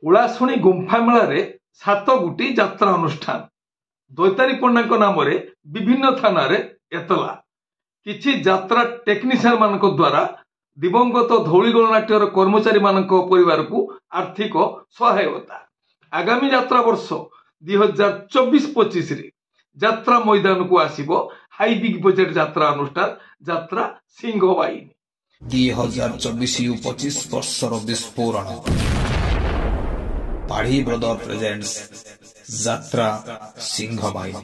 ओलाशुणी गुंफा मेल सात गोटी यात्रा अनुष्ठान दୈତାରୀ पंडा नाम विभिन्न थाना एतला किछि यात्रा टेक्निशियन मान द्वारा दिवंगत धौली गणनाट्यर कर्मचारी मान परिवार को आर्थिक सहायता आगामी यात्रा वर्ष 2024-25 यात्रा मैदान को आसिबो हाई बिग बजेट यात्रा अनुष्ठान यात्रा सिंह बाहिनी 2024-25 वर्षर विस्फोरण पाढ़ी ब्रदर प्रेजेंट्स यात्रा सिंह बाहिनी।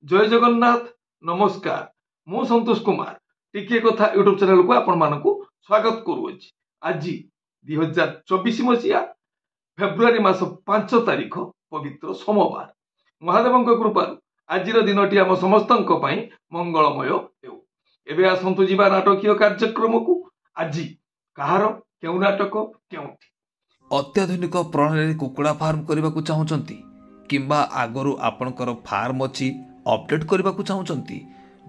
जय जगन्नाथ नमस्कार मु संतोष कुमार टिके कथा यूट्यूब चैनल को आपण मानकु स्वागत करूछि। आज 2024 मसीहा फेब्रुआरी मास 5 तारिख पवित्र सोमवार महादेवଙ୍କ कृपाରୁ आजिर दिनटी आम समस्तଙ୍କ ପାଇଁ मंगलमय हेउ। एबे आसंतु जीवा नाटकीय कार्यक्रम को आज कहार केउ नाटक केउठी अत्याधुनिक प्रणाली कुकुड़ा फार्म करने को चाहूँगी किंबा आगरू आपणकर फार्म अच्छी अपडेट करने को चाहूँगी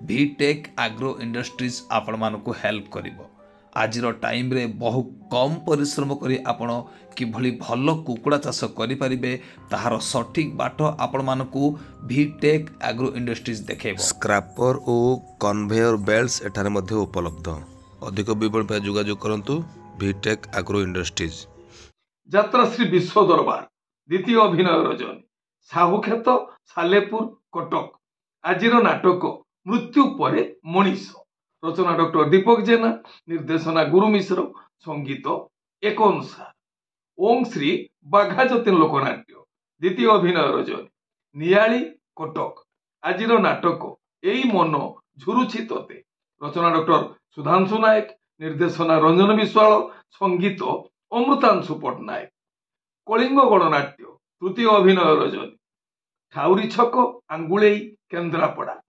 भिटेक एग्रो इंडस्ट्रीज आपण मानकु हेल्प करिवो। आजिर टाइम रे बहु कम परिश्रम करी आपण किभली भल कुकुड़ा चाष करिपारिबे ताहार सठिक बाट आपण मानकु भिटेक एग्रो इंडस्ट्रीज देखेबो। स्क्रैपर और कन्वेयर बेल्ट्स एठारे मध्ये उपलब्ध। अधिक विवरण पर जोगाजोग करंतु भिटेक एग्रो इंडस्ट्रीज। यात्रा श्री विश्व दरबार द्वितीय अभिनय रजनी साहुक्षेत सालेपुर कटक आजिर नाटक मृत्यु परे मनीष रचना डॉक्टर दीपक जेना निर्देशना गुरु मिश्र संगीत एक अनुसार ओम श्री बाघा जतीन लोकनाट्य द्वितीय अभिनय रजनी नियाली कटक आजिर नाटक एई मन झुरुछि तोते रचना डॉक्टर सुधांशु नायक निर्देशना रंजन विश्वाल संगीत अमृतांशु पट्टनायक कलिंग गणनाट्य तृतीय अभिनय रजनी ठाउरी छक आंगुले केन्द्रापड़ा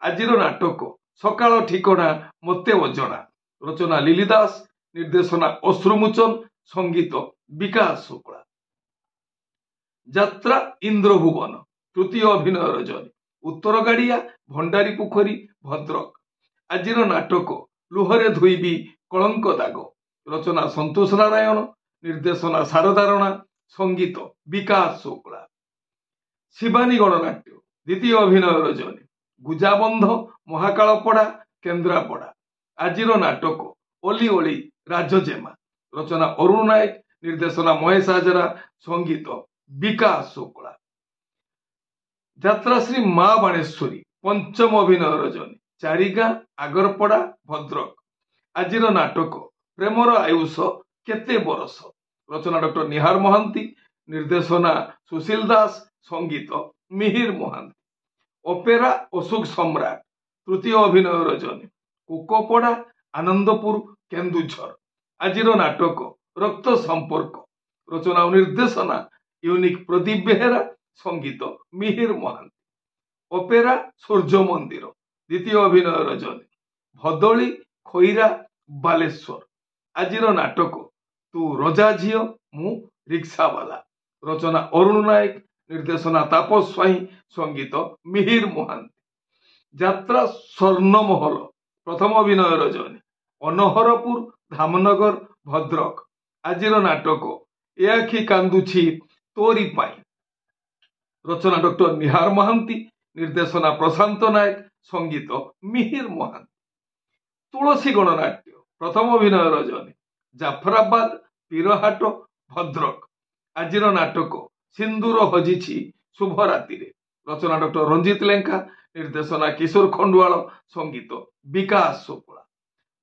आजिर नाटक सकाळ ठिकणा मते अजणा रचना लिली दास निर्देशना अश्रुमोचन संगीत विकास शुक्ला यात्रा इंद्रभुवन तृतीय अभिनय रजनी उत्तर गाड़िया भंडारी पोखरी भद्रक आजिर नाटक लुहरे धोईबी कलंक दाग रचना संतोष नारायण निर्देशना शारदा राणा संगीत विकास शुक्ला शिवानी गणनाट्य द्वितीय अभिनय रजनी गुजाबंध महाकालपड़ा केन्द्रापड़ा आजिर नाटक ओली ओली राजजेमा रचना अरुण नायक निर्देशना महेश हाजरा संगीत विकास शुक्ला यात्रा श्री माँ बाणेश्वरी पंचम अभिनय रजनी चारिगा आगरपड़ा भद्रक आजिर नाटक प्रेमर आयुष केते बरस रचना डॉक्टर निहार महांती निर्देशना सुशील दास संगीत मिहिर महांती ओपेरा अशोक सम्राट तृतीय अभिनय रजनी कुकपड़ा आनंदपुर केन्दुझर आजिर नाटक रक्त संपर्क रचना और निर्देशना यूनिक प्रदीप बेहेरा संगीत मिहिर महांती ओपेरा सूर्य मंदिर द्वितीय अभिनय रजनी भदली खैरा बालेश्वर आजिर नाटक तू रजा झियो मु रिक्सावाला रचना अरुण नायक निर्देशना तापस स्वाई संगीत मिहिर महांती यात्रा स्वर्णमहल प्रथम अभिनय रजनी अनहरपुर धामनगर भद्रक आजिर नाटक ए आखि कांदुछि तोरी पाई रचना डॉक्टर निहार महांती निर्देशना प्रशांत नायक संगीत मिहिर महांती तुलसी गणनाट्य प्रथम अभिनय रजनी जाफराबाद पीरहाट भद्रक आजिर नाटक सिंदूर हजिछि शुभ राति रचना डॉक्टर रंजित लेंका निर्देशना किशोर खंडवाल संगीत विकास शुक्ला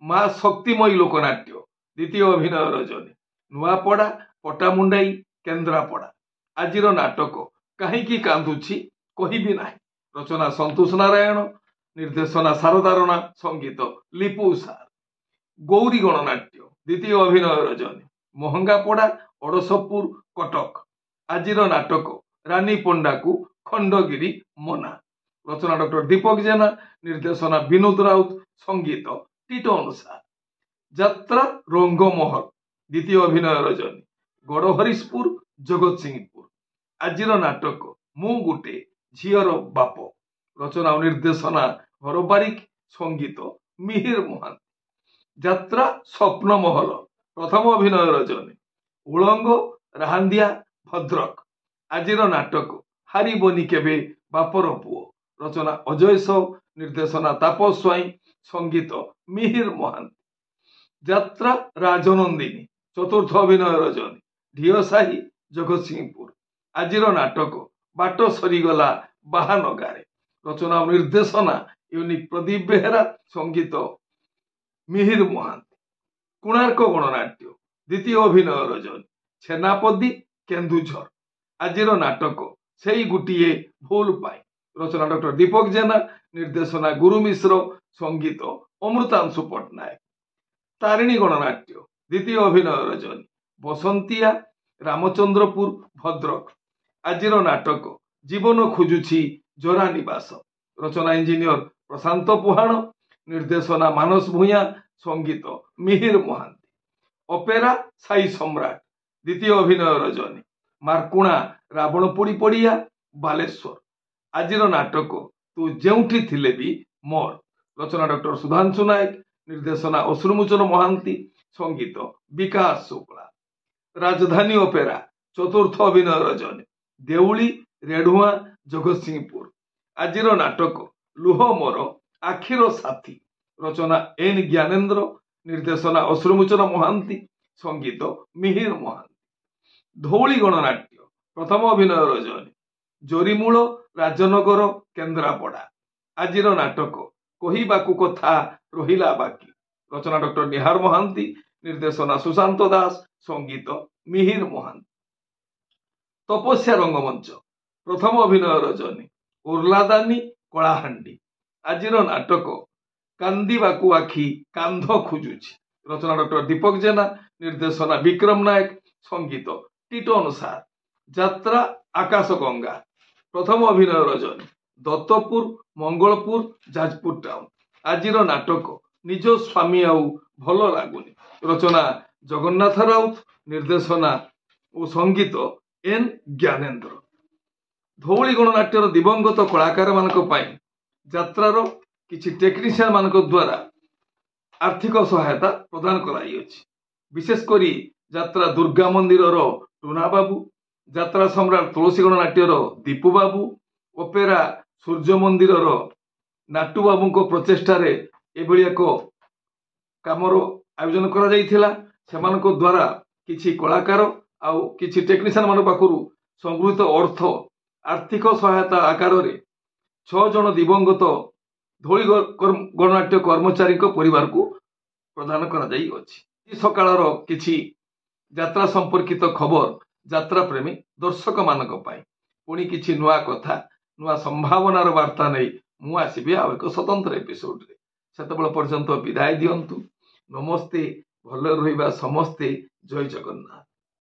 माँ शक्तिमयी लोकनाट्य द्वितीय अभिनय रजनी नुआपड़ा पटामुंडाई केन्द्रापड़ा आजिर नाटक कहीं कांदुछि कहिबी नाही रचना संतोष नारायण निर्देशना शारदा राणा संगीत लिपु सार गौरी गणनाट्य द्वितीय अभिनय रजनी महंगापड़ा अड़सपुर कटक आजिर नाटक रानी पंडा को खंडगिरी मना रचना डॉक्टर दीपक जेना निर्देशना विनोद राउत संगीत टीटो अनुसार यात्रा रंगमहल द्वितीय अभिनय रजनी गड़हरीशपुर जगत सिंहपुर आजिर नाटक मु गुटे झीर बाप रचना और निर्देशना हरबारिक संगीत मिहिर महांती যাত্রা স্বপ্নমহল প্রথম অভিনয় রজনী উলঙ্গ রাহান্দিয়া ভদ্রক আজির নাটক হারিবনি কেবে বাপর পুଅ রচনা অজয় সাউ ନିର୍ଦ୍ଦେଶନା ତାପସ ସ୍ୱାଇଁ ସଙ୍ଗୀତ ମିହିର ମହାନ୍ତି। ଯାତ୍ରା ରାଜନନ୍ଦିନୀ ଚତୁର୍ଥ ଅଭିନୟ ରଜନୀ ଢିଅସାହି ଜଗତସିଂହପୁର ଆଜିର ନାଟକ ବାଟ ସରିଗଲା ବାହାନଗାରେ ରଚନା ଓ ନିର୍ଦ୍ଦେଶନା ୟୁନିକ୍ ପ୍ରଦୀପ ବେହେରା ସଙ୍ଗୀତ ମିହିର ମହାନ୍ତି। କୋଣାର୍କ ଗଣନାଟ୍ୟ ଦ୍ୱିତୀୟ ଅଭିନୟ ରଜନୀ ଛେନାପଦୀ କେନ୍ଦୁଝର ଆଜିର ନାଟକ ସେଇ ଗୋଟିଏ ଭୁଲ ପାଇଁ ରଚନା ଡକ୍ଟର ଦୀପକ ଜେନା ନିର୍ଦ୍ଦେଶନା ଗୁରୁ ମିଶ୍ର ସଙ୍ଗୀତ ଅମୃତାଂଶୁ ପଟ୍ଟନାୟକ। ତାରିଣୀ ଗଣନାଟ୍ୟ ଦ୍ୱିତୀୟ ଅଭିନୟ ରଜନୀ ବସନ୍ତିଆ ରାମଚନ୍ଦ୍ରପୁର ଭଦ୍ରକ ଆଜିର ନାଟକ ଜୀବନ ଖୋଜୁଛି ଜରା ନିବାସ ରଚନା ଇଞ୍ଜିନିୟର ପ୍ରଶାନ୍ତ ପୁହାଣ ନିର୍ଦ୍ଦେଶନା ମାନସ ଭୂୟାଁ ସଙ୍ଗୀତ ମିହିର ମହାନ୍ତି। ଅପେରା ସାଇ ସମ୍ରାଟ ଦ୍ୱିତୀୟ ଅଭିନୟ ରଜନୀ ମାର୍କୁଣା ରାବଣପୋଡି ପଡ଼ିଆ ବାଲେଶ୍ୱର ଆଜିର ନାଟକ ତୁ ଯେଉଁଠି ଥିଲେ ବି ମୋର ରଚନା ଡକ୍ଟର ସୁଧାଂଶୁ ନାୟକ ନିର୍ଦ୍ଦେଶନା ଅଶ୍ରୁମୋଚନ ମହାନ୍ତି ସଙ୍ଗୀତ ବିକାଶ ଶୁକ୍ଳା। ରାଜଧାନୀ ଅପେରା ଚତୁର୍ଥ ଅଭିନୟ ରଜନୀ ଦେଉଳି ରେଢୁଆଁ ଜଗତସିଂହପୁର ଆଜିର ନାଟକ ଲୁହ ମୋର ଆଖିର ସାଥୀ ରଚନା ଏନ୍ ଜ୍ଞାନେନ୍ଦ୍ର ନିର୍ଦ୍ଦେଶନା ଅଶ୍ରୁମୋଚନ ମହାନ୍ତି ସଙ୍ଗୀତ ମିହିର ମହାନ୍ତି। ଧଉଳି ଗଣନାଟ୍ୟ ପ୍ରଥମ ଅଭିନୟ ରଜନୀ ଜୋରିମୂଳ ରାଜନଗର କେନ୍ଦ୍ରାପଡ଼ା ଆଜିର ନାଟକ କହିବାକୁ କଥା ରହିଲା ବାକି ରଚନା ଡକ୍ଟର ନିହାର ମହାନ୍ତି ନିର୍ଦ୍ଦେଶନା ସୁଶାନ୍ତ ଦାସ ସଙ୍ଗୀତ ମିହିର ମହାନ୍ତି। ତପସ୍ୟା ରଙ୍ଗମଞ୍ଚ ପ୍ରଥମ ଅଭିନୟ ରଜନୀ ଉର୍ଲାଦାନୀ କଳାହାଣ୍ଡି ଆଜିର ନାଟକ କାନ୍ଦିବାକୁ ଆଖି କାନ୍ଧ ଖୋଜୁଛି ରଚନା ଡକ୍ଟର ଦୀପକ ଜେନା ନିର୍ଦ୍ଦେଶନା ବିକ୍ରମ ନାୟକ ସଙ୍ଗୀତ ଟିଟନ ସାର। ଯାତ୍ରା ଆକାଶ ଗଙ୍ଗା ପ୍ରଥମ ଅଭିନୟ ରଜନୀ ଦତ୍ତପୁର ମଙ୍ଗଳପୁର ଯାଜପୁର ଟାଉନ ଆଜିର ନାଟକ ନିଜ ସ୍ୱାମୀ ଆଉ ଭଲ ଲାଗୁନି ରଚନା ଜଗନ୍ନାଥ ରାଉତ ନିର୍ଦ୍ଦେଶନା ଓ ସଙ୍ଗୀତ ଏନ୍ ଜ୍ଞାନେନ୍ଦ୍ର। ଧଉଳି ଗଣନାଟ୍ୟର ଦିବଙ୍ଗତ କଳାକାର ମାନଙ୍କ ପାଇଁ ଯାତ୍ରାର କିଛି ଟେକ୍ନିସିଆନ ମାନଙ୍କ ଦ୍ୱାରା ଆର୍ଥିକ ସହାୟତା ପ୍ରଦାନ କରାଯାଇଅଛି। ବିଶେଷ କରି ଯାତ୍ରା ଦୁର୍ଗା ମନ୍ଦିରର ଟୁନା ବାବୁ ଯାତ୍ରା ସମ୍ରାଟ ତୁଳସୀ ଗଣନାଟ୍ୟର ଦୀପୁ ବାବୁ ଅପେରା ସୂର୍ଯ୍ୟ ମନ୍ଦିରର ନାଟୁ ବାବୁଙ୍କ ପ୍ରଚେଷ୍ଟାରେ ଏଭଳି ଏକ କାମର ଆୟୋଜନ କରାଯାଇଥିଲା। ସେମାନଙ୍କ ଦ୍ୱାରା କିଛି କଳାକାର ଆଉ କିଛି ଟେକ୍ନିସିଆନ ମାନଙ୍କ ପାଖରୁ ସଂଗୃହୀତ ଅର୍ଥ ଆର୍ଥିକ ସହାୟତା ଆକାରରେ 6 ଜଣ ଦିବଙ୍ଗତ ଧଉଳି ଗଣନାଟ୍ୟ କର୍ମଚାରୀଙ୍କ ପରିବାରକୁ ପ୍ରଦାନ କରାଯାଇଅଛି। ସକାଳର କିଛି ଯାତ୍ରା ସମ୍ପର୍କିତ ଖବର ଯାତ୍ରା ପ୍ରେମୀ ଦର୍ଶକ ମାନଙ୍କ ପାଇଁ ପୁଣି କିଛି ନୂଆ କଥା ନୂଆ ସମ୍ଭାବନାର ବାର୍ତ୍ତା ନେଇ ମୁଁ ଆସିବି ଆଉ ଏକ ସ୍ୱତନ୍ତ୍ର ଏପିସୋଡରେ। ସେତେବେଳେ ପର୍ଯ୍ୟନ୍ତ ବିଦାୟ ଦିଅନ୍ତୁ। ନମସ୍ତେ। ଭଲରେ ରହିବା ସମସ୍ତେ। ଜୟ ଜଗନ୍ନାଥ।